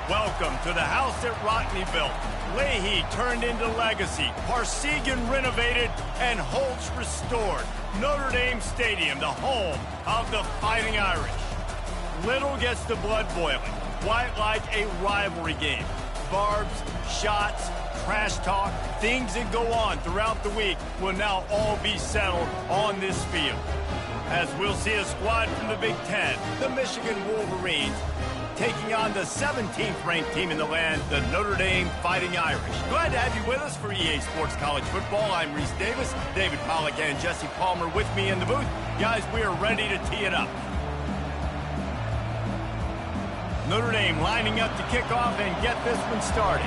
Welcome to the house that Rockne built. Leahy turned into legacy, Parsegan renovated, and Holtz restored. Notre Dame Stadium, the home of the Fighting Irish. Little gets the blood boiling, quite like a rivalry game. Barbs, shots, trash talk, things that go on throughout the week will now all be settled on this field. As we'll see a squad from the Big Ten, the Michigan Wolverines, taking on the 17th ranked team in the land, the Notre Dame Fighting Irish. Glad to have you with us for EA Sports College Football. I'm Reese Davis, David Pollack and Jesse Palmer with me in the booth. Guys, we are ready to tee it up. Notre Dame lining up to kick off and get this one started.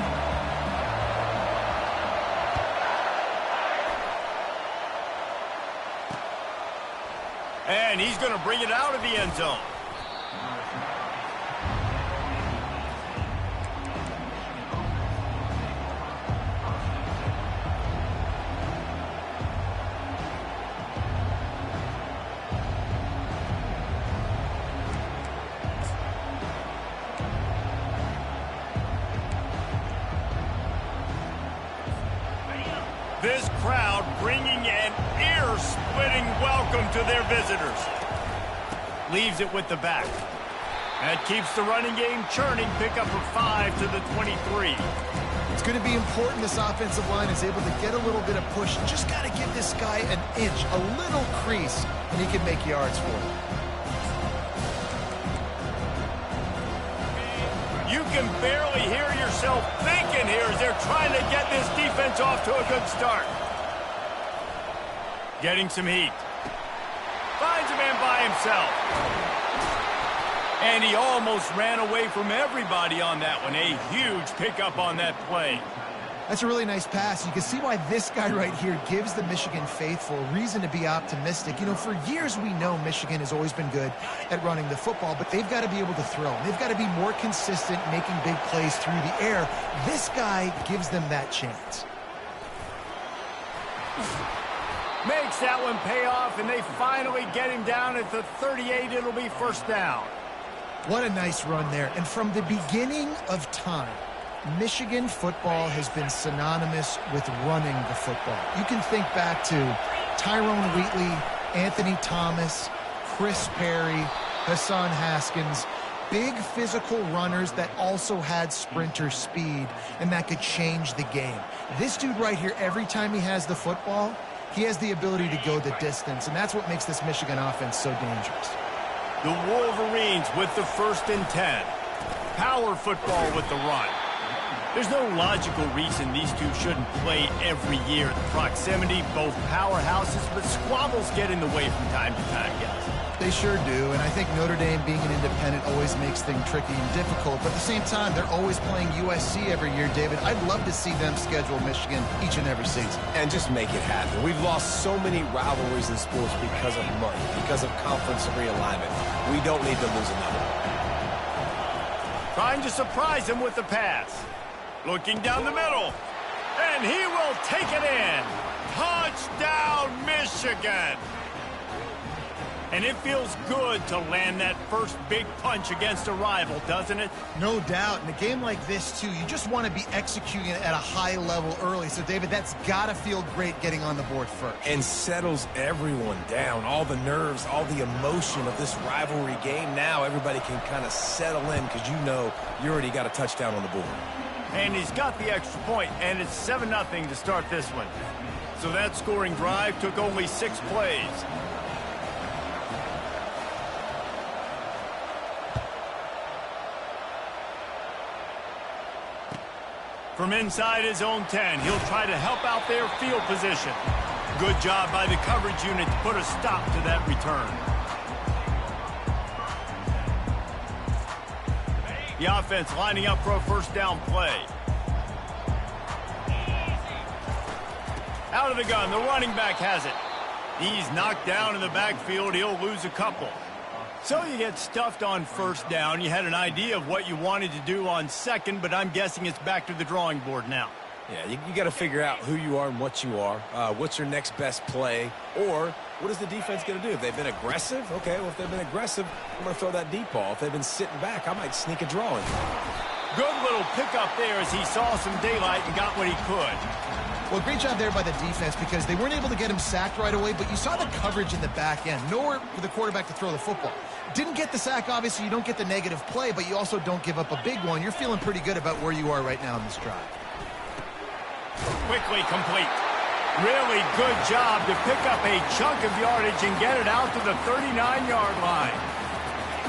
And he's going to bring it out of the end zone. This crowd bringing an ear-splitting welcome to their visitors. Leaves it with the back. That keeps the running game churning. Pick up for 5 to the 23. It's going to be important this offensive line is able to get a little bit of push. Just got to give this guy an inch, a little crease, and he can make yards for it. You can barely hear yourself thinking here as they're trying to get this defense off to a good start. Getting some heat. Finds a man by himself. And he almost ran away from everybody on that one. A huge pickup on that play. That's a really nice pass. You can see why this guy right here gives the Michigan faithful a reason to be optimistic. You know, for years we know Michigan has always been good at running the football, but they've got to be able to throw. They've got to be more consistent making big plays through the air. This guy gives them that chance. Makes that one pay off, and they finally get him down at the 38. It'll be first down. What a nice run there. And from the beginning of time, Michigan football has been synonymous with running the football. You can think back to Tyrone Wheatley, Anthony Thomas, Chris Perry, Hassan Haskins, big physical runners that also had sprinter speed and that could change the game. This dude right here, every time he has the football, he has the ability to go the distance, and that's what makes this Michigan offense so dangerous. The Wolverines with the 1st and 10. Power football with the run. There's no logical reason these two shouldn't play every year. The proximity, both powerhouses, but squabbles get in the way from time to time, guys. They sure do, and I think Notre Dame being an independent always makes things tricky and difficult, but at the same time, they're always playing USC every year, David. I'd love to see them schedule Michigan each and every season. And just make it happen. We've lost so many rivalries in sports because of money, because of conference realignment. We don't need to lose another. Trying to surprise him with the pass. Looking down the middle. And he will take it in. Touchdown, Michigan. And it feels good to land that first big punch against a rival, doesn't it? No doubt. In a game like this, too, you just want to be executing it at a high level early. So, David, that's got to feel great getting on the board first. And settles everyone down. All the nerves, all the emotion of this rivalry game. Now everybody can kind of settle in because you know you already got a touchdown on the board. And he's got the extra point, and it's 7-0 to start this one. So that scoring drive took only 6 plays. From inside his own 10, he'll try to help out their field position. Good job by the coverage unit to put a stop to that return. The offense lining up for a first down play. Out of the gun, the running back has it. He's knocked down in the backfield. He'll lose a couple. So you get stuffed on first down. You had an idea of what you wanted to do on second, but I'm guessing it's back to the drawing board now. Yeah, you got to figure out who you are and what you are. What's your next best play? Or what is the defense going to do? If they've been aggressive, okay, well, if they've been aggressive, I'm going to throw that deep ball. If they've been sitting back, I might sneak a draw in. Good little pickup there as he saw some daylight and got what he could. Well, great job there by the defense because they weren't able to get him sacked right away, but you saw the coverage in the back end. Nowhere for the quarterback to throw the football. Didn't get the sack, obviously. You don't get the negative play, but you also don't give up a big one. You're feeling pretty good about where you are right now in this drive. Quickly complete. Really good job to pick up a chunk of yardage and get it out to the 39-yard line.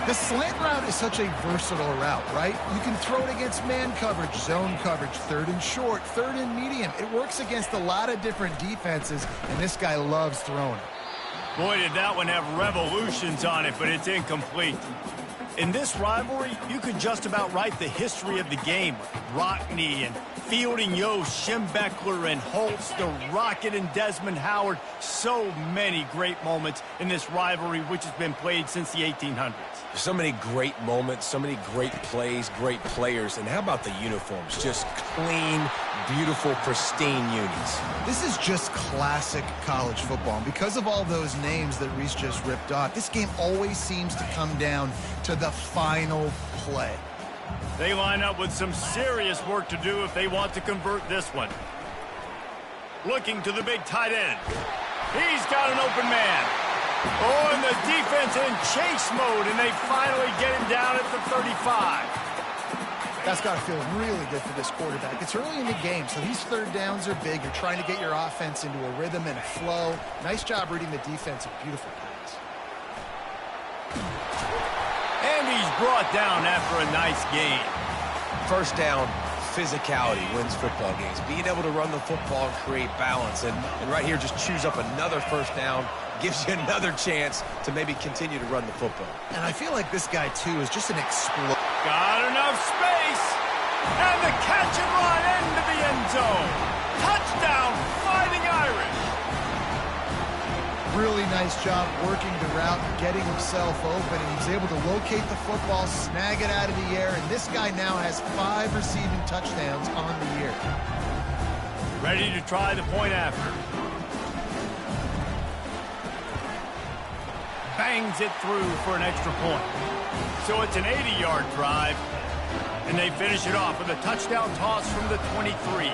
The slant route is such a versatile route, right? You can throw it against man coverage, zone coverage, third and short, third and medium. It works against a lot of different defenses, and this guy loves throwing it. Boy, did that one have revolutions on it, but it's incomplete. In this rivalry, you could just about write the history of the game. Rockne and Fielding Yost, Schembechler and Holtz, the Rocket and Desmond Howard. So many great moments in this rivalry, which has been played since the 1800s. So many great moments, so many great plays, great players. And how about the uniforms? Just clean, beautiful, pristine unis. This is just classic college football. And because of all those names that Reese just ripped off, this game always seems to come down to the final play. They line up with some serious work to do if they want to convert this one. Looking to the big tight end. He's got an open man. Oh, and the defense in chase mode, and they finally get him down at the 35. That's got to feel really good for this quarterback. It's early in the game, so these third downs are big. You're trying to get your offense into a rhythm and a flow. Nice job reading the defense. A beautiful pass. And he's brought down after a nice gain. First down, physicality wins football games. Being able to run the football and create balance. And right here, just choose up another first down. Gives you another chance to maybe continue to run the football. And I feel like this guy, too, is just an explosion. Got enough space. And the catch and run into the end zone. Touchdown, Fighting Irish. Really nice job working the route, getting himself open, and he's able to locate the football, snag it out of the air, and this guy now has 5 receiving touchdowns on the year. Ready to try the point after. Bangs it through for an extra point. So it's an 80-yard drive, and they finish it off with a touchdown toss from the 23.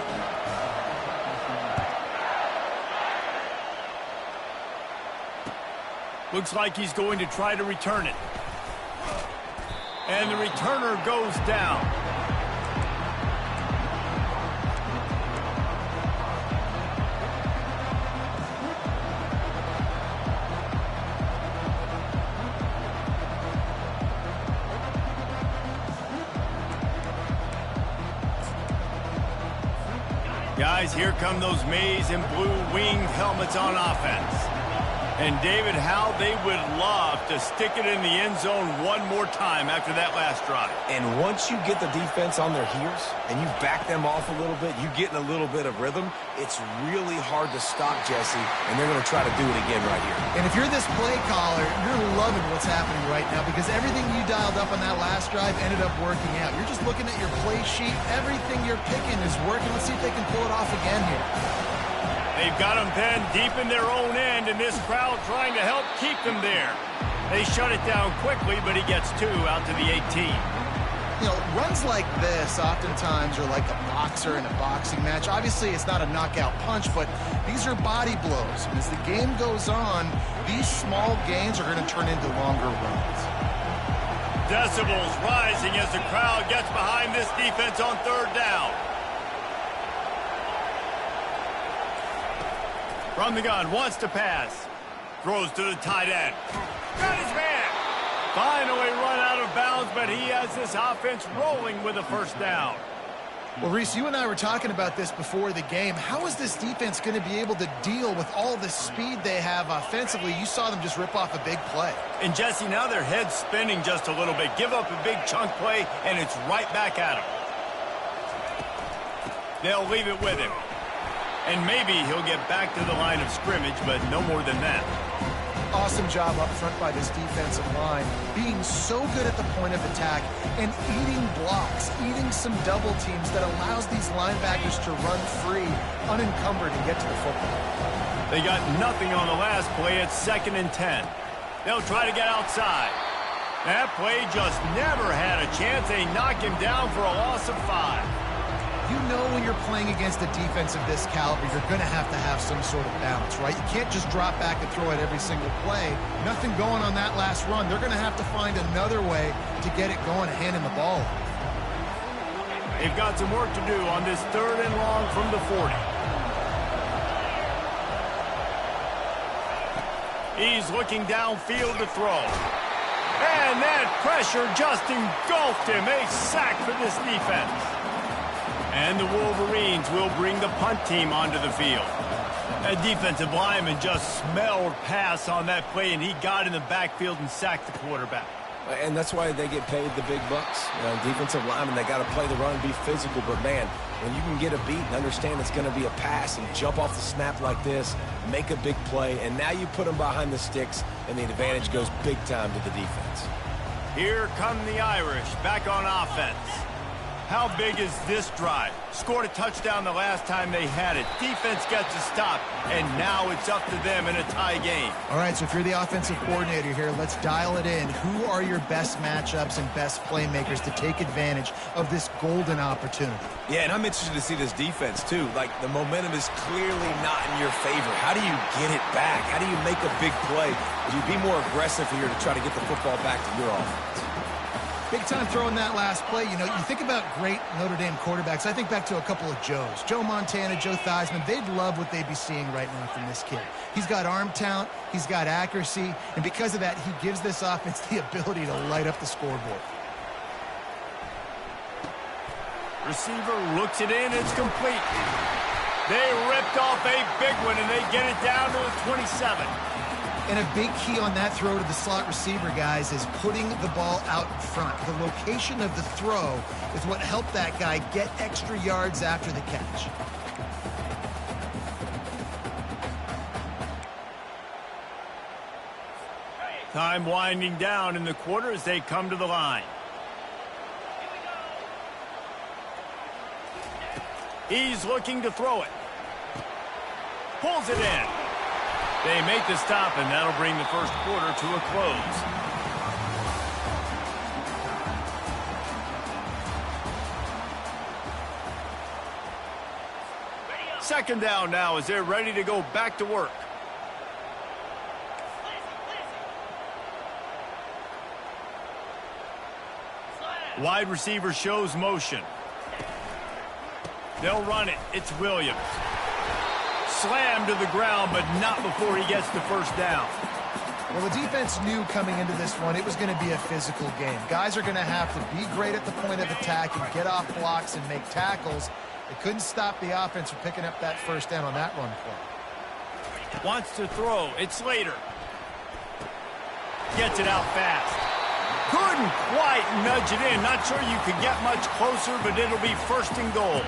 Looks like he's going to try to return it. And the returner goes down. Guys, here come those maize and blue winged helmets on offense. And David, how they would love to stick it in the end zone one more time after that last drive. And once you get the defense on their heels and you back them off a little bit, you get in a little bit of rhythm, it's really hard to stop, Jesse, and they're going to try to do it again right here. And if you're this play caller, you're loving what's happening right now because everything you dialed up on that last drive ended up working out. You're just looking at your play sheet. Everything you're picking is working. Let's see if they can pull it off again here. They've got them pinned deep in their own end, and this crowd trying to help keep them there. They shut it down quickly, but he gets 2 out to the 18. You know, runs like this oftentimes are like a boxer in a boxing match. Obviously, it's not a knockout punch, but these are body blows. And as the game goes on, these small gains are going to turn into longer runs. Decibels rising as the crowd gets behind this defense on third down. From the gun, wants to pass. Throws to the tight end. Got his man. Finally run out of bounds, but he has this offense rolling with a first down. Well, Reese, you and I were talking about this before the game. How is this defense going to be able to deal with all the speed they have offensively? You saw them just rip off a big play. And, Jesse, now their head's spinning just a little bit. Give up a big chunk play, and it's right back at them. They'll leave it with him. And maybe he'll get back to the line of scrimmage, but no more than that. Awesome job up front by this defensive line, being so good at the point of attack and eating blocks, eating some double teams that allows these linebackers to run free, unencumbered, and get to the football. They got nothing on the last play. It's 2nd and 10. They'll try to get outside. That play just never had a chance. They knock him down for a loss of 5. You know when you're playing against a defense of this caliber, you're going to have some sort of balance, right? You can't just drop back and throw it every single play. Nothing going on that last run. They're going to have to find another way to get it going and hand him the ball. They've got some work to do on this 3rd and long from the 40. He's looking downfield to throw. And that pressure just engulfed him. A sack for this defense. And the Wolverines will bring the punt team onto the field. That defensive lineman just smelled pass on that play, and he got in the backfield and sacked the quarterback. And that's why they get paid the big bucks. You know, defensive linemen, they got to play the run and be physical. But, man, when you can get a beat and understand it's going to be a pass and jump off the snap like this, make a big play, and now you put them behind the sticks, and the advantage goes big time to the defense. Here come the Irish back on offense. How big is this drive? Scored a touchdown the last time they had it. Defense gets a stop, and now it's up to them in a tie game. All right, so if you're the offensive coordinator here, let's dial it in. Who are your best matchups and best playmakers to take advantage of this golden opportunity? Yeah, and I'm interested to see this defense, too. Like, the momentum is clearly not in your favor. How do you get it back? How do you make a big play? Would you be more aggressive here to try to get the football back to your offense? Big time throwing that last play. You know, you think about great Notre Dame quarterbacks. I think back to a couple of Joes. Joe Montana, Joe Theismann. They'd love what they'd be seeing right now from this kid. He's got arm talent. He's got accuracy. And because of that, he gives this offense the ability to light up the scoreboard. Receiver looks it in. It's complete. They ripped off a big one, and they get it down to the 27. And a big key on that throw to the slot receiver, guys, is putting the ball out in front. The location of the throw is what helped that guy get extra yards after the catch. Time winding down in the quarter as they come to the line. He's looking to throw it. Pulls it in. They make the stop, and that'll bring the first quarter to a close. Second down now as they're ready to go back to work. Wide receiver shows motion. They'll run it. It's Williams. Slammed to the ground, but not before he gets the first down. Well, the defense knew coming into this one it was going to be a physical game. Guys are going to have to be great at the point of attack and get off blocks and make tackles. They couldn't stop the offense from picking up that first down on that run play. Wants to throw. It's Slater. Gets it out fast. Couldn't quite nudge it in. Not sure you could get much closer, but it'll be first and goal.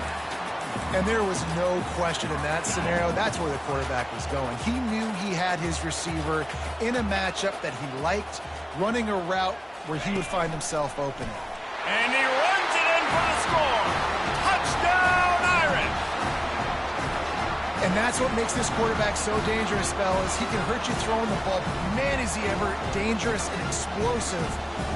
And there was no question in that scenario. That's where the quarterback was going. He knew he had his receiver in a matchup that he liked, running a route where he would find himself open. And he runs it in for the score. Touchdown, Irish! And that's what makes this quarterback so dangerous, fellas. He can hurt you throwing the ball, but man, is he ever dangerous and explosive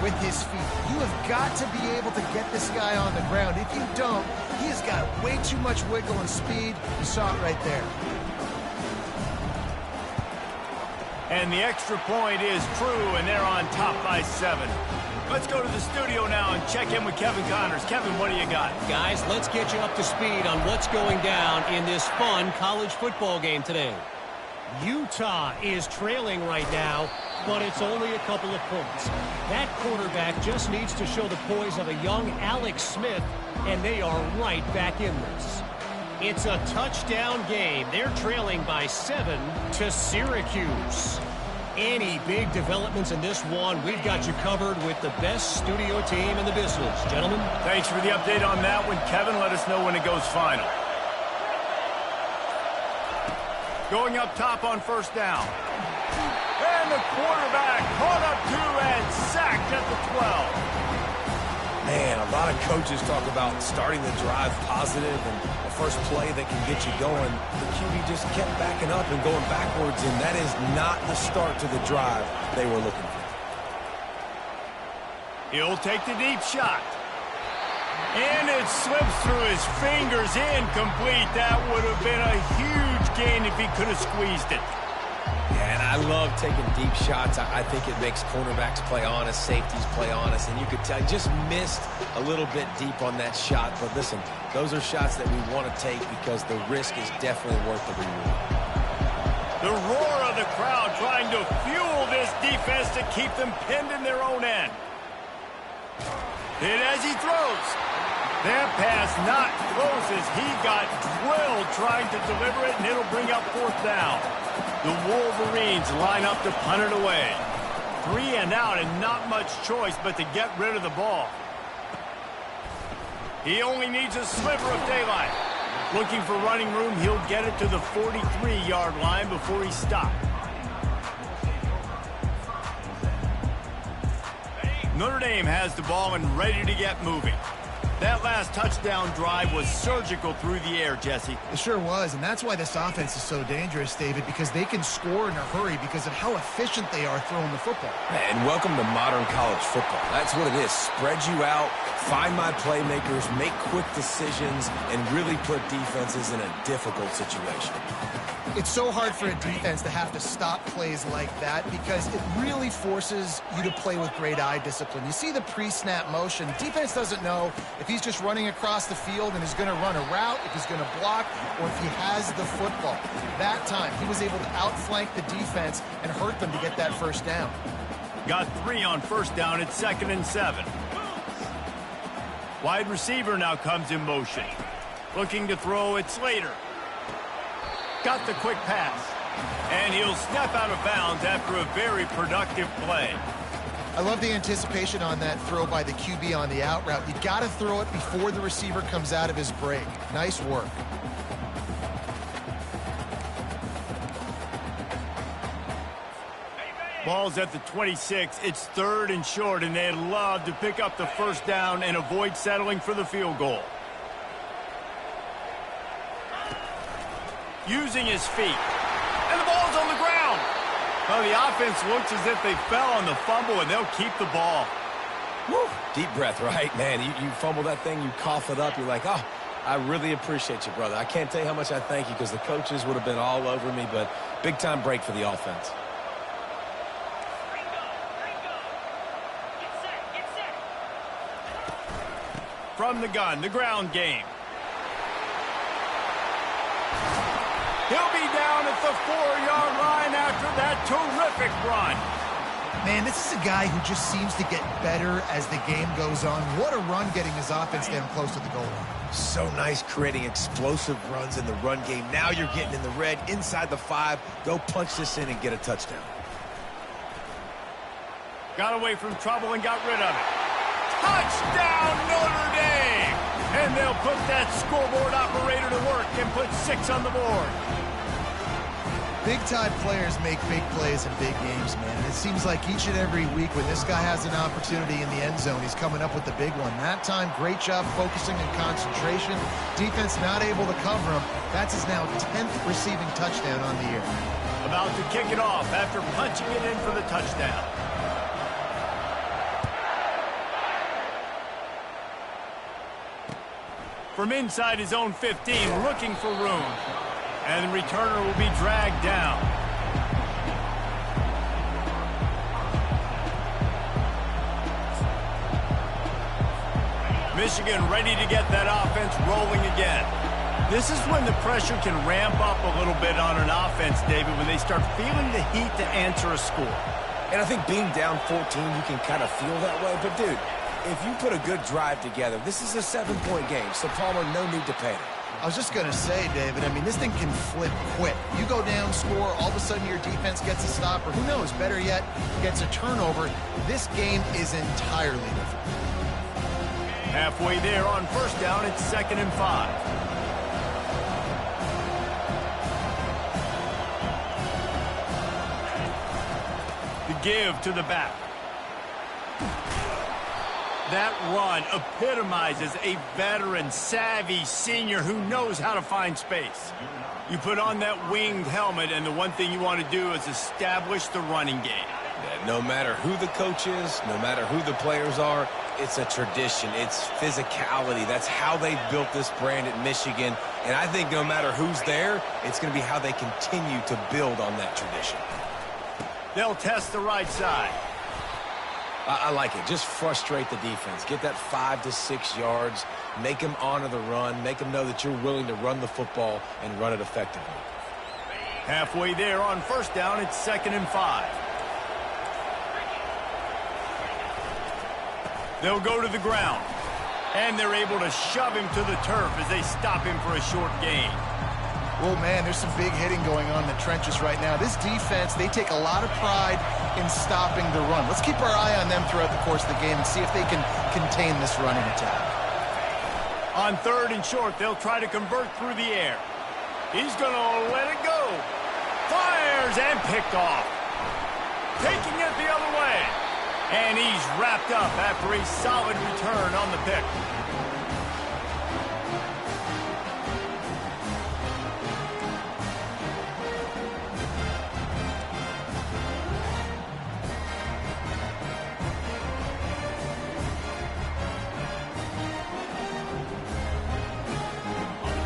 with his feet. You have got to be able to get this guy on the ground. If you don't, he has got way too much wiggle and speed. You saw it right there. And the extra point is true, and they're on top by 7. Let's go to the studio now and check in with Kevin Connors. Kevin, what do you got? Guys, let's get you up to speed on what's going down in this fun college football game today. Utah is trailing right now, but it's only a couple of points. That quarterback just needs to show the poise of a young Alex Smith, and they are right back in this. It's a touchdown game. They're trailing by 7 to Syracuse. Any big developments in this one, we've got you covered with the best studio team in the business. Gentlemen. Thanks for the update on that one, Kevin. Let us know when it goes final. Going up top on first down. And the quarterback caught up to and sacked at the 12. Man, a lot of coaches talk about starting the drive positive and the first play that can get you going. The QB just kept backing up and going backwards, and that is not the start to the drive they were looking for. He'll take the deep shot. And it slips through his fingers, incomplete. That would have been a huge gain if he could have squeezed it. Yeah, and I love taking deep shots. I think it makes cornerbacks play honest, safeties play honest, and you could tell he just missed a little bit deep on that shot. But listen, those are shots that we want to take because the risk is definitely worth the reward. The roar of the crowd trying to fuel this defense to keep them pinned in their own end. And as he throws, that pass not close as he got drilled trying to deliver it, and it'll bring up 4th down. The Wolverines line up to punt it away. 3 and out and not much choice but to get rid of the ball. He only needs a sliver of daylight. Looking for running room, he'll get it to the 43-yard line before he stopped. Notre Dame has the ball and ready to get moving. That last touchdown drive was surgical through the air, Jesse. It sure was, and that's why this offense is so dangerous, David, because they can score in a hurry because of how efficient they are throwing the football. And welcome to modern college football. That's what it is. Spread you out, find my playmakers, make quick decisions, and really put defenses in a difficult situation. It's so hard for a defense to have to stop plays like that because it really forces you to play with great eye discipline. You see the pre-snap motion. Defense doesn't know if he's just running across the field and is going to run a route, if he's going to block, or if he has the football. That time, he was able to outflank the defense and hurt them to get that 1st down. Got 3 on 1st down at 2nd and 7. Wide receiver now comes in motion. Looking to throw, it's Slater. Got the quick pass. And he'll step out of bounds after a very productive play. I love the anticipation on that throw by the QB on the out route. You got to throw it before the receiver comes out of his break. Nice work. Ball's at the 26. It's 3rd and short, and they'd love to pick up the 1st down and avoid settling for the field goal. Using his feet. And the ball's on the ground. Well, the offense looks as if they fell on the fumble, and they'll keep the ball. Woo. Deep breath, right? Man, you fumble that thing, you cough it up, you're like, oh, I really appreciate you, brother. I can't tell you how much I thank you because the coaches would have been all over me, but big-time break for the offense. From the gun, the ground game. He'll be down at the 4-yard line after that terrific run. Man, this is a guy who just seems to get better as the game goes on. What a run getting his offense down close to the goal line. So nice creating explosive runs in the run game. Now you're getting in the red, inside the 5. Go punch this in and get a touchdown. Got away from trouble and got rid of it. Touchdown, Notre Dame! And they'll put that scoreboard operator to work and put 6 on the board. Big-time players make big plays in big games, man. And it seems like each and every week when this guy has an opportunity in the end zone, he's coming up with the big one. That time, great job focusing and concentration. Defense not able to cover him. That's his now 10th receiving touchdown on the year. About to kick it off after punching it in for the touchdown. From inside his own 15, looking for room. And the returner will be dragged down. Michigan ready to get that offense rolling again. This is when the pressure can ramp up a little bit on an offense, David, when they start feeling the heat to answer a score. And I think being down 14, you can kind of feel that way. But, dude, if you put a good drive together, this is a 7-point game, so Palmer, no need to panic. I was just going to say, David, I mean, this thing can flip quick. You go down, score, all of a sudden your defense gets a stop, or who knows, better yet, gets a turnover. This game is entirely different. Halfway there on 1st down, it's 2nd and 5. The give to the back. That run epitomizes a veteran, savvy senior who knows how to find space. You put on that winged helmet, and the one thing you want to do is establish the running game. No matter who the coach is, no matter who the players are, it's a tradition. It's physicality. That's how they built this brand at Michigan. And I think no matter who's there, it's going to be how they continue to build on that tradition. They'll test the right side. I like it. Just frustrate the defense. Get that 5 to 6 yards. Make them honor the run. Make them know that you're willing to run the football and run it effectively. Halfway there on first down, it's 2nd and 5. They'll go to the ground, and they're able to shove him to the turf as they stop him for a short gain. Well, man, there's some big hitting going on in the trenches right now. This defense, they take a lot of pride in stopping the run. Let's keep our eye on them throughout the course of the game and see if they can contain this running attack. On 3rd and short, they'll try to convert through the air. He's going to let it go. Fires and picked off. Taking it the other way. And he's wrapped up after a solid return on the pick.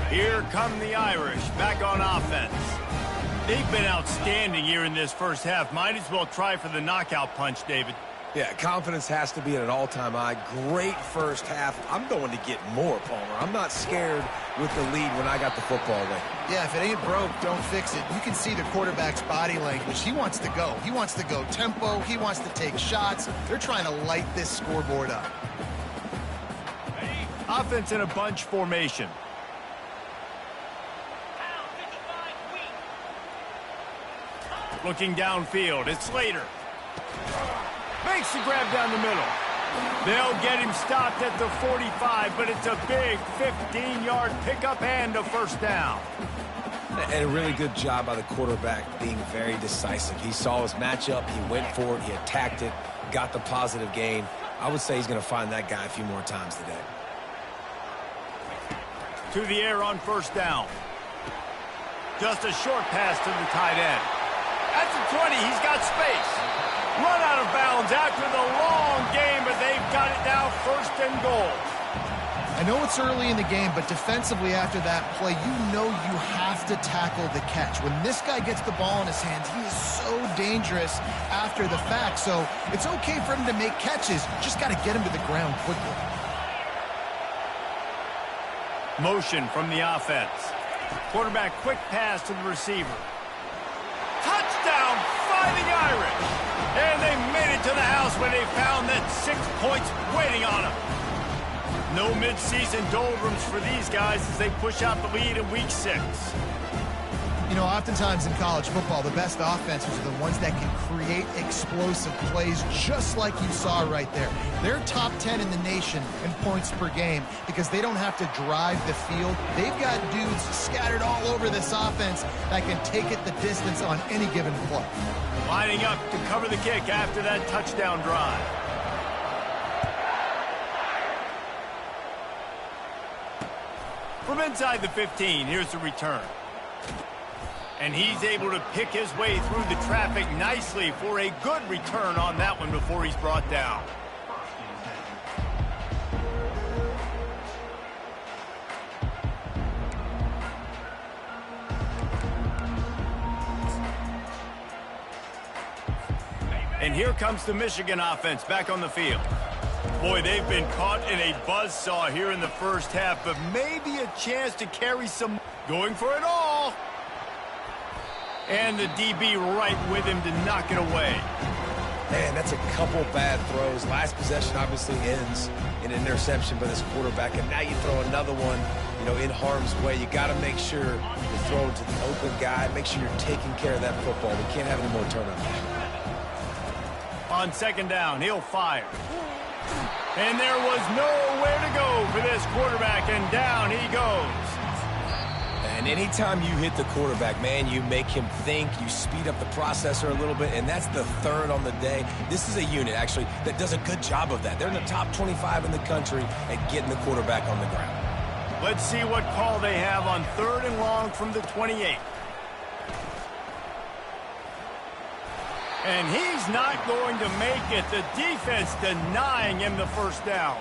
Here come the Irish back on offense. They've been outstanding here in this first half. Might as well try for the knockout punch, David. Yeah, confidence has to be at an all-time high. Great first half. I'm going to get more, Palmer. I'm not scared with the lead when I got the football away. Yeah, if it ain't broke, don't fix it. You can see the quarterback's body language. He wants to go. He wants to go tempo. He wants to take shots. They're trying to light this scoreboard up. Offense in a bunch formation. Looking downfield, it's Slater. Makes the grab down the middle. They'll get him stopped at the 45, but it's a big 15-yard pickup and a first down. And a really good job by the quarterback being very decisive. He saw his matchup, he went for it, he attacked it, got the positive gain. I would say he's going to find that guy a few more times today. To the air on first down. Just a short pass to the tight end. At the 20, he's got space. Run out of bounds after the long game, but they've got it now 1st and goal. I know it's early in the game, but defensively after that play, you know you have to tackle the catch. When this guy gets the ball in his hands, he is so dangerous after the fact. So it's okay for him to make catches. You just got to get him to the ground quickly. Motion from the offense. Quarterback quick pass to the receiver. Touchdown, Fighting Irish. And they made it to the house when they found that 6 points waiting on them. No midseason doldrums for these guys as they push out the lead in week 6. You know, oftentimes in college football, the best offenses are the ones that can create explosive plays just like you saw right there. They're top 10 in the nation in points per game because they don't have to drive the field. They've got dudes scattered all over this offense that can take it the distance on any given play. Lining up to cover the kick after that touchdown drive. From inside the 15, here's the return. And he's able to pick his way through the traffic nicely for a good return on that one before he's brought down. And here comes the Michigan offense back on the field. Boy, they've been caught in a buzzsaw here in the first half, but maybe a chance to carry some. Going for it all. And the DB right with him to knock it away. Man, that's a couple bad throws. Last possession obviously ends in an interception by this quarterback, and now you throw another one, you know, in harm's way. You got to make sure you're throwing to the open guy. Make sure you're taking care of that football. We can't have any more turnovers. On 2nd down, he'll fire. And there was nowhere to go for this quarterback, and down he goes. And anytime you hit the quarterback, man, you make him think, you speed up the processor a little bit, and that's the 3rd on the day. This is a unit, actually, that does a good job of that. They're in the top 25 in the country at getting the quarterback on the ground. Let's see what call they have on 3rd and long from the 28. And he's not going to make it. The defense denying him the first down.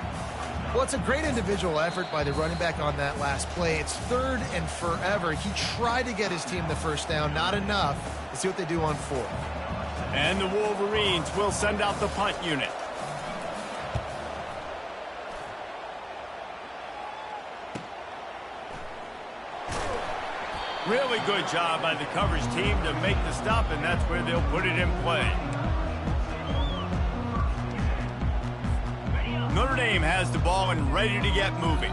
Well, it's a great individual effort by the running back on that last play. It's 3rd and forever. He tried to get his team the first down. Not enough. Let's see what they do on 4th. And the Wolverines will send out the punt unit. Really good job by the coverage team to make the stop, and that's where they'll put it in play. Notre Dame has the ball and ready to get moving.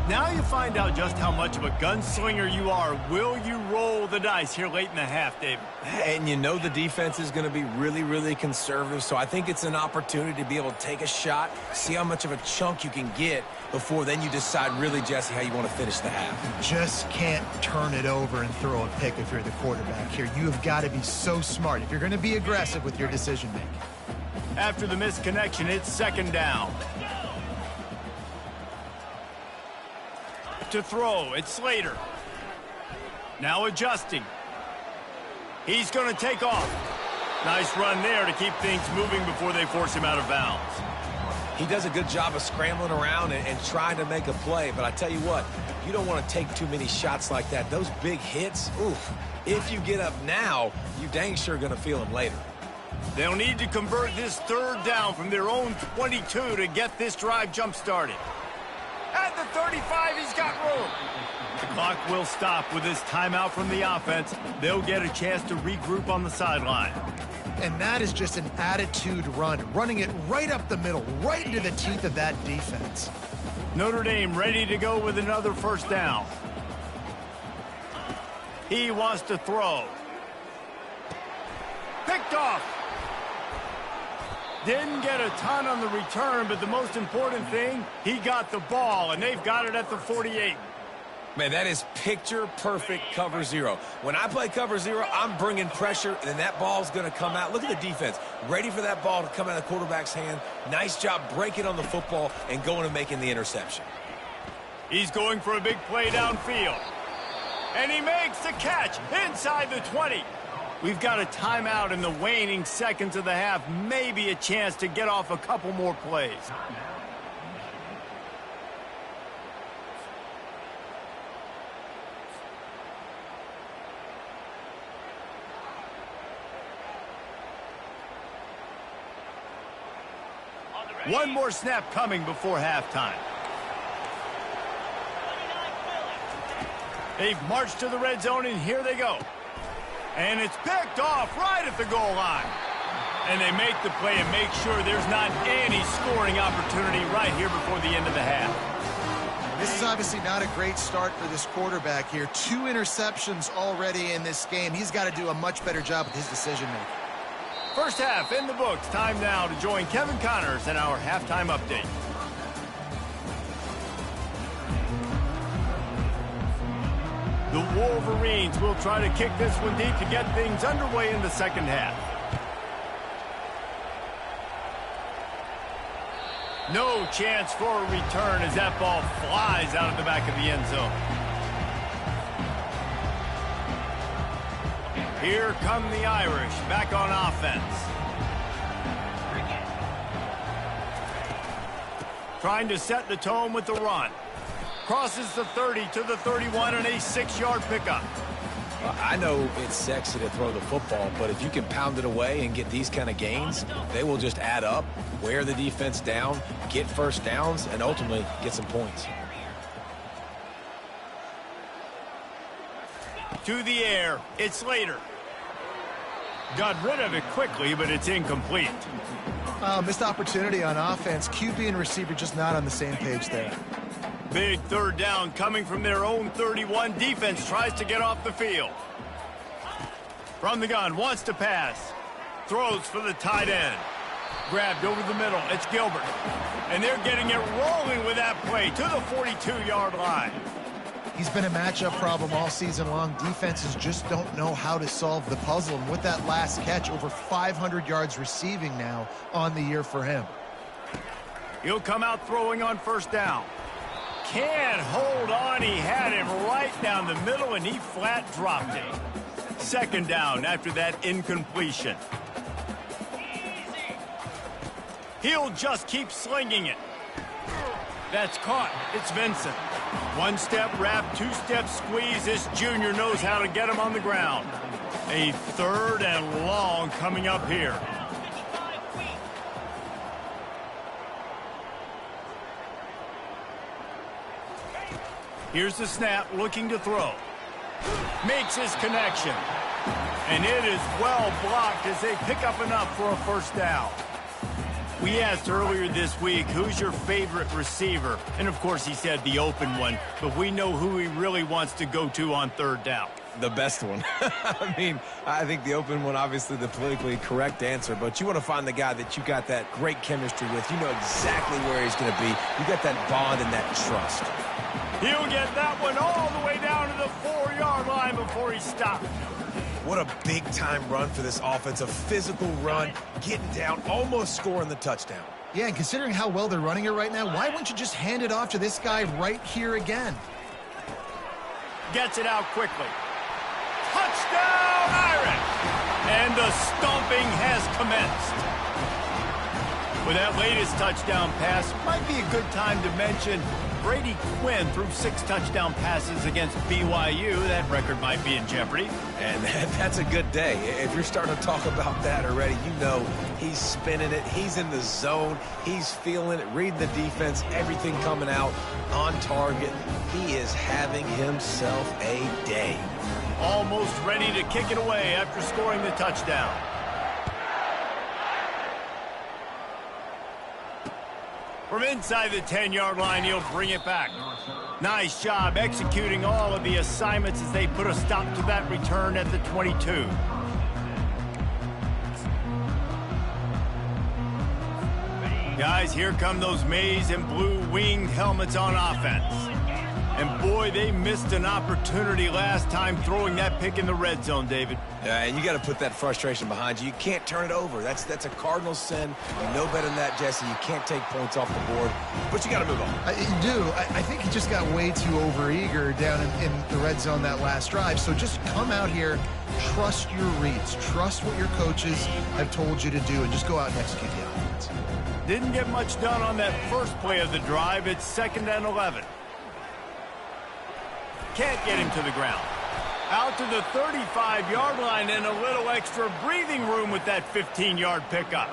Now you find out just how much of a gunslinger you are. Will you roll the dice here late in the half, David? And you know the defense is going to be really, really conservative, so I think it's an opportunity to be able to take a shot, see how much of a chunk you can get before then you decide really, Jesse, how you want to finish the half. Just can't turn it over and throw a pick if you're the quarterback here. You have got to be so smart if you're going to be aggressive with your decision-making. After the missed connection, it's 2nd down. To throw, it's Slater. Now adjusting. He's going to take off. Nice run there to keep things moving before they force him out of bounds. He does a good job of scrambling around and trying to make a play, but I tell you what, you don't want to take too many shots like that. Those big hits, oof, if you get up now, you dang sure going to feel them later. They'll need to convert this 3rd down from their own 22 to get this drive jump-started. At the 35, he's got room. The clock will stop with this timeout from the offense. They'll get a chance to regroup on the sideline. And that is just an attitude run, running it right up the middle, right into the teeth of that defense. Notre Dame ready to go with another 1st down. He wants to throw. Picked off. Didn't get a ton on the return, but the most important thing, he got the ball, and they've got it at the 48. Man, that is picture-perfect cover 0. When I play cover 0, I'm bringing pressure, and that ball's going to come out. Look at the defense. Ready for that ball to come out of the quarterback's hand. Nice job breaking on the football and going and making the interception. He's going for a big play downfield. And he makes the catch inside the 20. We've got a timeout in the waning seconds of the half. Maybe a chance to get off a couple more plays. One more snap coming before halftime. They've marched to the red zone, and here they go. And it's picked off right at the goal line. And they make the play and make sure there's not any scoring opportunity right here before the end of the half. This is obviously not a great start for this quarterback here. 2 interceptions already in this game. He's got to do a much better job with his decision-making. First half in the books. Time now to join Kevin Connors in our halftime update. The Wolverines will try to kick this one deep to get things underway in the 2nd half. No chance for a return as that ball flies out of the back of the end zone. Here come the Irish back on offense. Trying to set the tone with the run. Crosses the 30 to the 31 and a 6-yard pickup. Well, I know it's sexy to throw the football, but if you can pound it away and get these kind of gains, they will just add up, wear the defense down, get 1st downs, and ultimately get some points. To the air, it's Slater. Got rid of it quickly, but it's incomplete. Missed opportunity on offense. QB and receiver just not on the same page there. Big 3rd down coming from their own 31. Defense tries to get off the field. From the gun, wants to pass. Throws for the tight end. Grabbed over the middle. It's Gilbert. And they're getting it rolling with that play to the 42-yard line. He's been a matchup problem all season long. Defenses just don't know how to solve the puzzle. And with that last catch, over 500 yards receiving now on the year for him. He'll come out throwing on 1st down. Can't hold on. He had him right down the middle, and he flat dropped it. 2nd down after that incompletion. He'll just keep slinging it. That's caught. It's Vincent. One-step wrap, two-step squeeze. This junior knows how to get him on the ground. A 3rd and long coming up here. Here's the snap, looking to throw. Makes his connection. And it is well blocked as they pick up enough for a first down. We asked earlier this week, who's your favorite receiver? And, of course, he said the open one. But we know who he really wants to go to on 3rd down. The best one. I mean, I think the open one, obviously the politically correct answer, but you want to find the guy that you got that great chemistry with. You know exactly where he's going to be. You got that bond and that trust. He'll get that one all the way down to the 4-yard line before he stopped. What a big-time run for this offense. A physical run, getting down, almost scoring the touchdown. Yeah, and considering how well they're running it right now, why wouldn't you just hand it off to this guy right here again? Gets it out quickly. Touchdown, Irish! And the stomping has commenced. With that latest touchdown pass, might be a good time to mention Brady Quinn threw 6 touchdown passes against BYU. That record might be in jeopardy. And that's a good day. If you're starting to talk about that already, you know he's spinning it. He's in the zone. He's feeling it, reading the defense, everything coming out on target. He is having himself a day. Almost ready to kick it away after scoring the touchdown. From inside the 10-yard line, he'll bring it back. Nice job executing all of the assignments as they put a stop to that return at the 22. Guys, here come those maize and blue winged helmets on offense. And boy, they missed an opportunity last time throwing that pick in the red zone, David. Yeah, and you got to put that frustration behind you. You can't turn it over. That's a cardinal sin. You know better than that, Jesse. You can't take points off the board, but you got to move on. You do. I think he just got way too overeager down in the red zone that last drive. So just come out here, trust your reads, trust what your coaches have told you to do, and just go out and execute the offense. Didn't get much done on that first play of the drive. It's 2nd and 11. Can't get him to the ground. Out to the 35-yard line and a little extra breathing room with that 15-yard pickup.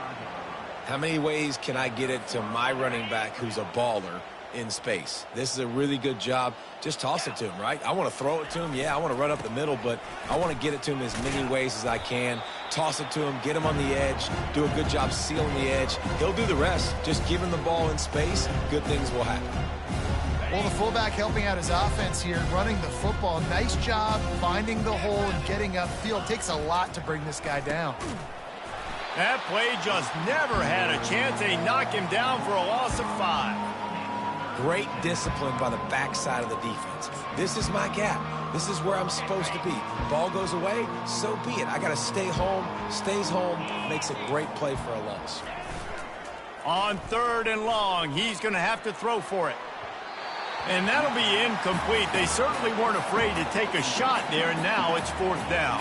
How many ways can I get it to my running back who's a baller in space? This is a really good job. Just toss it to him, right? I want to throw it to him. Yeah, I want to run up the middle, but I want to get it to him as many ways as I can. Toss it to him, get him on the edge, do a good job sealing the edge. He'll do the rest. Just give him the ball in space, good things will happen. Well, the fullback helping out his offense here, running the football. Nice job finding the hole and getting upfield. Takes a lot to bring this guy down. That play just never had a chance. They knock him down for a loss of 5. Great discipline by the backside of the defense. This is my gap. This is where I'm supposed to be. Ball goes away, so be it. I got to stay home. Stays home, makes a great play for a loss. On 3rd and long, he's going to have to throw for it. And that'll be incomplete. They certainly weren't afraid to take a shot there, and now it's 4th down.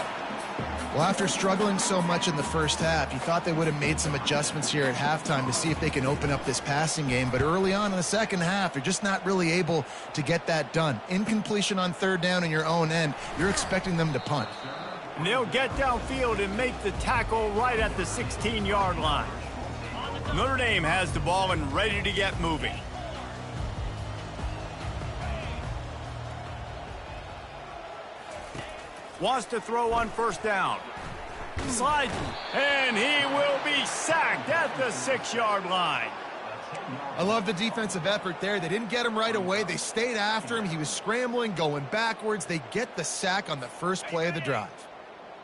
Well, after struggling so much in the first half, you thought they would have made some adjustments here at halftime to see if they can open up this passing game. But early on in the second half, they're just not really able to get that done. Incompletion on 3rd down in your own end, you're expecting them to punt. And they'll get downfield and make the tackle right at the 16-yard line. Notre Dame has the ball and ready to get moving. Wants to throw on 1st down. Sliding, and he will be sacked at the 6-yard line. I love the defensive effort there. They didn't get him right away. They stayed after him. He was scrambling, going backwards. They get the sack on the first play of the drive.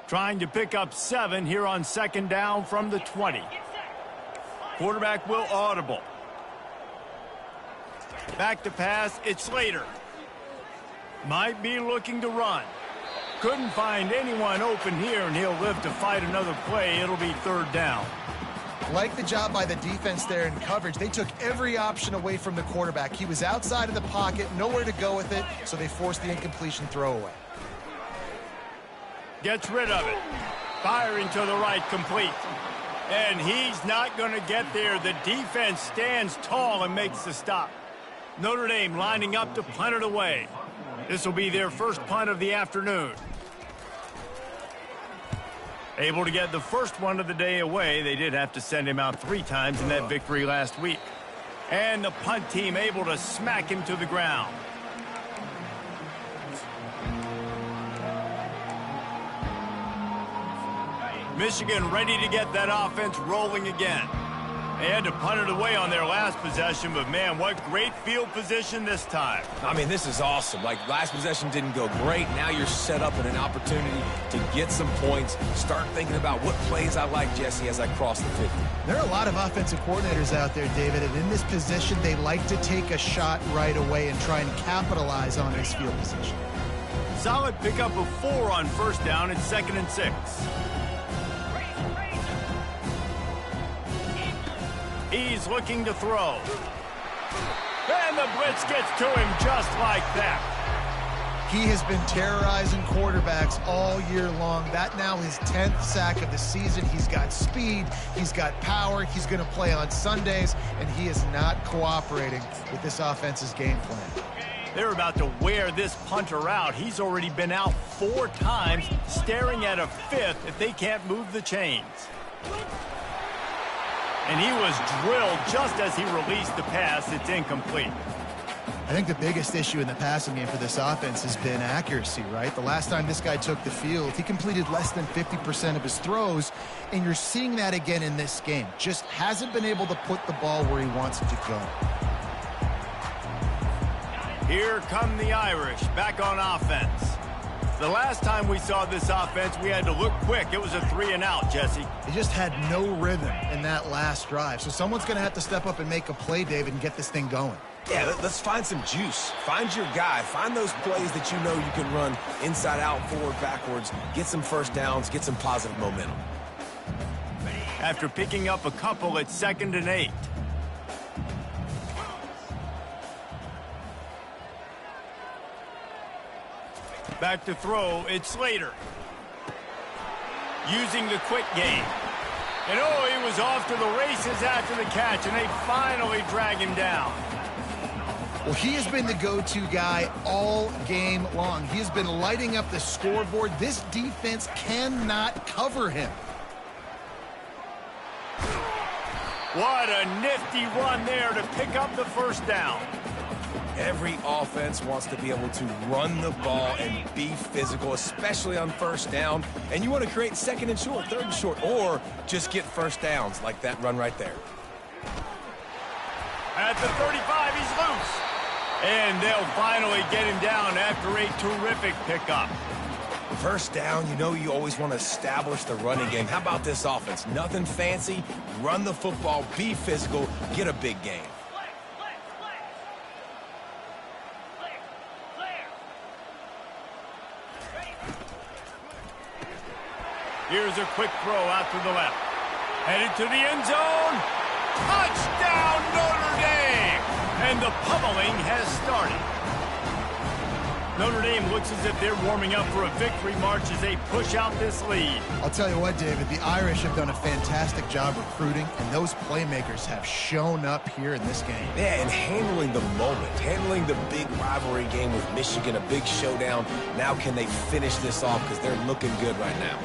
Trying to pick up 7 here on 2nd down from the 20. Quarterback will audible. Back to pass, it's Slater. Might be looking to run. Couldn't find anyone open here, and he'll live to fight another play. It'll be 3rd down. Like the job by the defense there in coverage. They took every option away from the quarterback. He was outside of the pocket, nowhere to go with it, so they forced the incompletion throwaway. Gets rid of it. Firing to the right, complete. And he's not going to get there. The defense stands tall and makes the stop. Notre Dame lining up to punt it away. This will be their first punt of the afternoon. Able to get the first one of the day away. They did have to send him out 3 times in that victory last week. And the punt team able to smack him to the ground. Michigan ready to get that offense rolling again. They had to punt it away on their last possession, but man, what great field position this time. I mean, this is awesome. Like, last possession didn't go great. Now you're set up in an opportunity to get some points. Start thinking about what plays I like, Jesse, as I cross the 50. There are a lot of offensive coordinators out there, David, and in this position, they like to take a shot right away and try and capitalize on this field position. Solid pickup of 4 on first down. It's 2nd and 6. He's looking to throw. And the blitz gets to him just like that. He has been terrorizing quarterbacks all year long. That now his 10th sack of the season. He's got speed. He's got power. He's going to play on Sundays, and he is not cooperating with this offense's game plan. They're about to wear this punter out. He's already been out 4 times, staring at a 5th if they can't move the chains. And he was drilled just as he released the pass. It's incomplete. I think the biggest issue in the passing game for this offense has been accuracy, right? The last time this guy took the field, he completed less than 50% of his throws, and you're seeing that again in this game. Just hasn't been able to put the ball where he wants it to go. Here come the Irish, back on offense. The last time we saw this offense, we had to look quick. It was a 3-and-out, Jesse. They just had no rhythm in that last drive. So someone's going to have to step up and make a play, David, and get this thing going. Yeah, let's find some juice. Find your guy. Find those plays that you know you can run inside out, forward, backwards. Get some first downs. Get some positive momentum. After picking up a couple, it's 2nd and 8. Back to throw, it's Slater. Using the quick game. And oh, he was off to the races after the catch, and they finally drag him down. Well, he has been the go-to guy all game long. He has been lighting up the scoreboard. This defense cannot cover him. What a nifty run there to pick up the first down. Every offense wants to be able to run the ball and be physical, especially on first down. And you want to create 2nd and short, 3rd and short, or just get first downs like that run right there. At the 35, he's loose. And they'll finally get him down after a terrific pickup. First down, you know you always want to establish the running game. How about this offense? Nothing fancy. Run the football, be physical, get a big gain. Here's a quick throw out to the left. Headed to the end zone. Touchdown, Notre Dame! And the pummeling has started. Notre Dame looks as if they're warming up for a victory march as they push out this lead. I'll tell you what, David, the Irish have done a fantastic job recruiting, and those playmakers have shown up here in this game. Yeah, and handling the moment, handling the big rivalry game with Michigan, a big showdown. Now can they finish this off because they're looking good right now.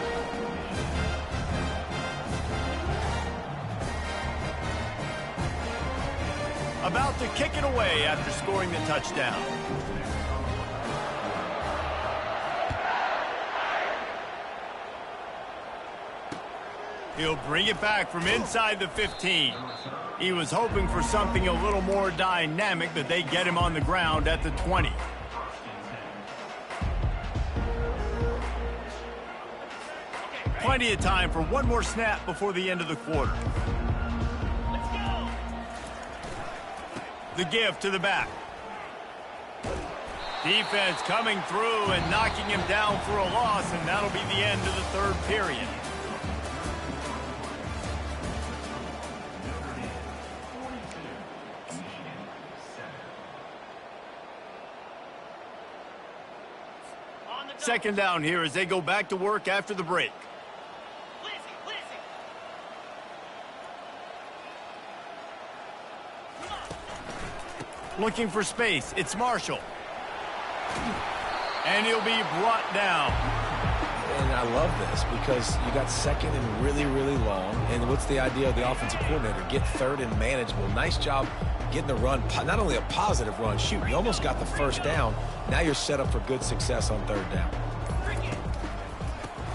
About to kick it away after scoring the touchdown. He'll bring it back from inside the 15. He was hoping for something a little more dynamic, but they get him on the ground at the 20. Plenty of time for one more snap before the end of the quarter. The give to the back. Defense coming through and knocking him down for a loss, and that'll be the end of the 3rd period. Second down here as they go back to work after the break. Looking for space. It's Marshall. And he'll be brought down. And I love this because you got second and really, really long. And what's the idea of the offensive coordinator? Get third and manageable. Nice job getting the run. Not only a positive run, shoot, you almost got the first down. Now you're set up for good success on third down.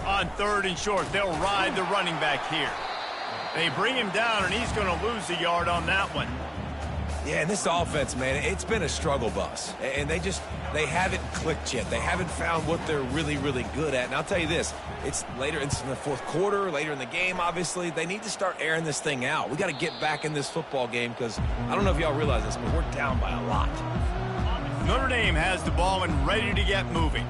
On third and short, they'll ride the running back here. They bring him down, and he's going to lose a yard on that one. Yeah, and this offense, man, it's been a struggle bus. And they haven't clicked yet. They haven't found what they're really, really good at. And I'll tell you this, it's in the fourth quarter, later in the game, obviously. They need to start airing this thing out. We got to get back in this football game because I don't know if y'all realize this, but we're down by a lot. Notre Dame has the ball and ready to get moving.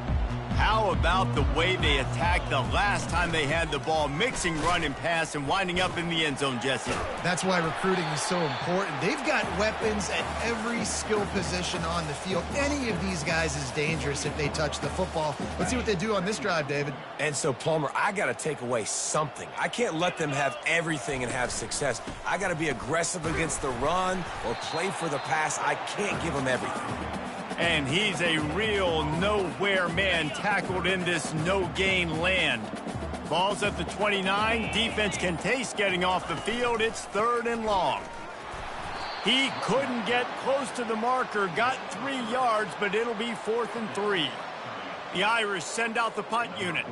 How about the way they attacked the last time they had the ball, mixing run and pass and winding up in the end zone, Jesse? That's why recruiting is so important. They've got weapons at every skill position on the field. Any of these guys is dangerous if they touch the football. Let's see what they do on this drive, David. And so, Palmer, I got to take away something. I can't let them have everything and have success. I got to be aggressive against the run or play for the pass. I can't give them everything. And he's a real nowhere man tackled in this no-gain land. Ball's at the 29. Defense can taste getting off the field. It's third and long. He couldn't get close to the marker. Got 3 yards, but it'll be 4th and 3. The Irish send out the punt unit.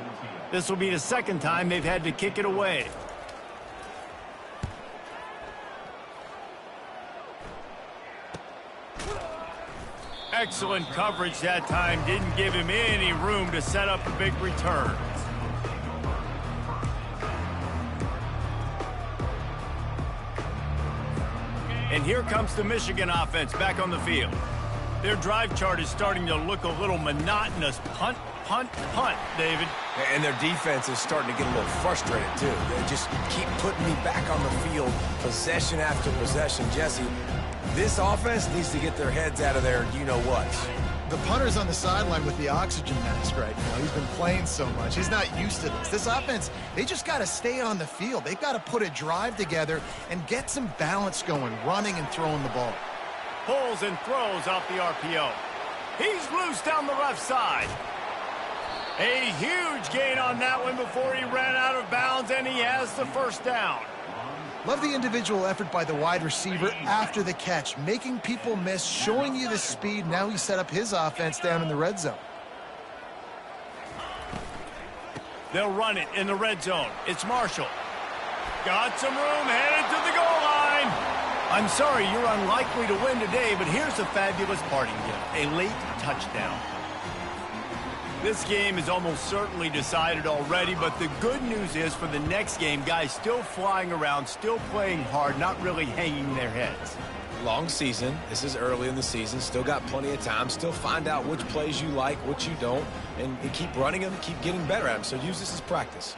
This will be the second time they've had to kick it away. Excellent coverage that time. Didn't give him any room to set up a big return. And here comes the Michigan offense back on the field. Their drive chart is starting to look a little monotonous. Punt, punt, punt, David. And their defense is starting to get a little frustrated, too. They just keep putting me back on the field, possession after possession. Jesse, this offense needs to get their heads out of their you-know-what. The punter's on the sideline with the oxygen mask right now. He's been playing so much. He's not used to this. This offense, they just got to stay on the field. They've got to put a drive together and get some balance going, running and throwing the ball. Pulls and throws off the RPO. He's loose down the left side. A huge gain on that one before he ran out of bounds, and he has the first down. Love the individual effort by the wide receiver after the catch, making people miss, showing you the speed. Now he set up his offense down in the red zone. They'll run it in the red zone. It's Marshall. Got some room, headed to the goal line. I'm sorry, you're unlikely to win today, but here's a fabulous parting gift, a late touchdown. This game is almost certainly decided already, but the good news is for the next game, guys still flying around, still playing hard, not really hanging their heads. Long season. This is early in the season. Still got plenty of time. Still find out which plays you like, which you don't, and keep running them, keep getting better at them. So use this as practice.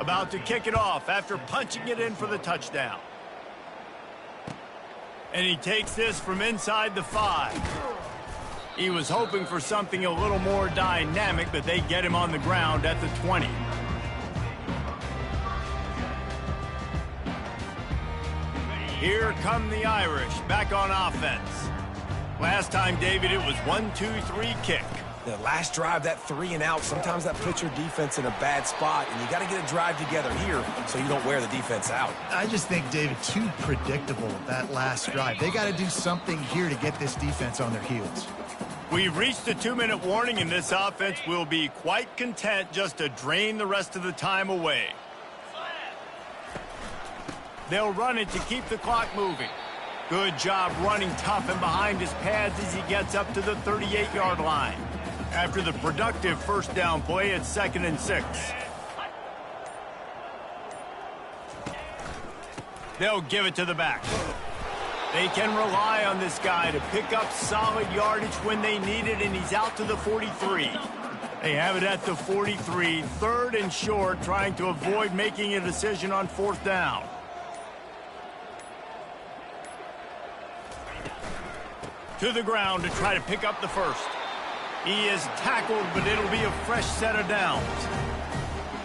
About to kick it off after punching it in for the touchdown. And he takes this from inside the 5. He was hoping for something a little more dynamic, but they get him on the ground at the 20. Here come the Irish back on offense. Last time, David, it was 1-2-3 kick. The last drive, that 3 and out, sometimes that puts your defense in a bad spot, and you got to get a drive together here so you don't wear the defense out. I just think, David, too predictable that last drive. They got to do something here to get this defense on their heels. We've reached the 2-minute warning, and this offense will be quite content just to drain the rest of the time away. They'll run it to keep the clock moving. Good job running tough and behind his pads as he gets up to the 38-yard line. After the productive first down play, it's 2nd and 6. They'll give it to the back. They can rely on this guy to pick up solid yardage when they need it, and he's out to the 43. They have it at the 43, 3rd and short, trying to avoid making a decision on 4th down. To the ground to try to pick up the first. He is tackled, but it'll be a fresh set of downs.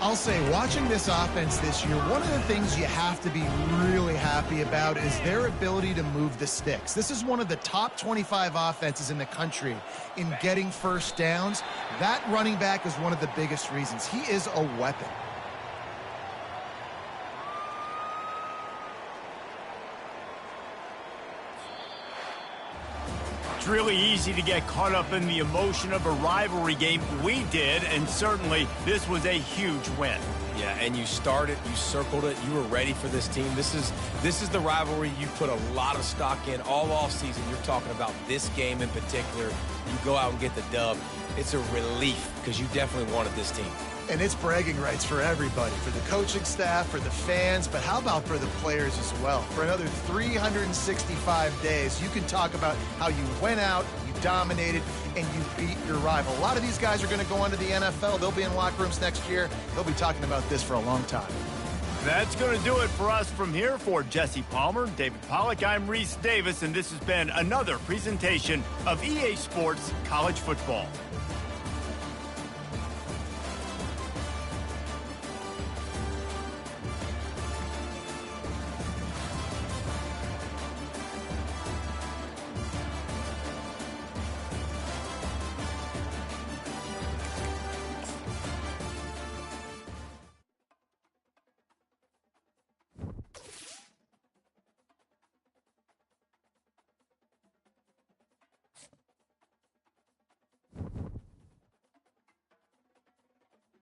I'll say, watching this offense this year, one of the things you have to be really happy about is their ability to move the sticks. This is one of the top 25 offenses in the country in getting first downs. That running back is one of the biggest reasons. He is a weapon. It's really easy to get caught up in the emotion of a rivalry game. We did, and certainly this was a huge win. Yeah, and you started, you circled it, you were ready for this team. This is the rivalry you put a lot of stock in all offseason. You're talking about this game in particular. You go out and get the dub. It's a relief because you definitely wanted this team. And it's bragging rights for everybody, for the coaching staff, for the fans, but how about for the players as well? For another 365 days, you can talk about how you went out, you dominated, and you beat your rival. A lot of these guys are going to go on to the NFL. They'll be in locker rooms next year. They'll be talking about this for a long time. That's going to do it for us from here. For Jesse Palmer, David Pollack, I'm Reese Davis, and this has been another presentation of EA Sports College Football.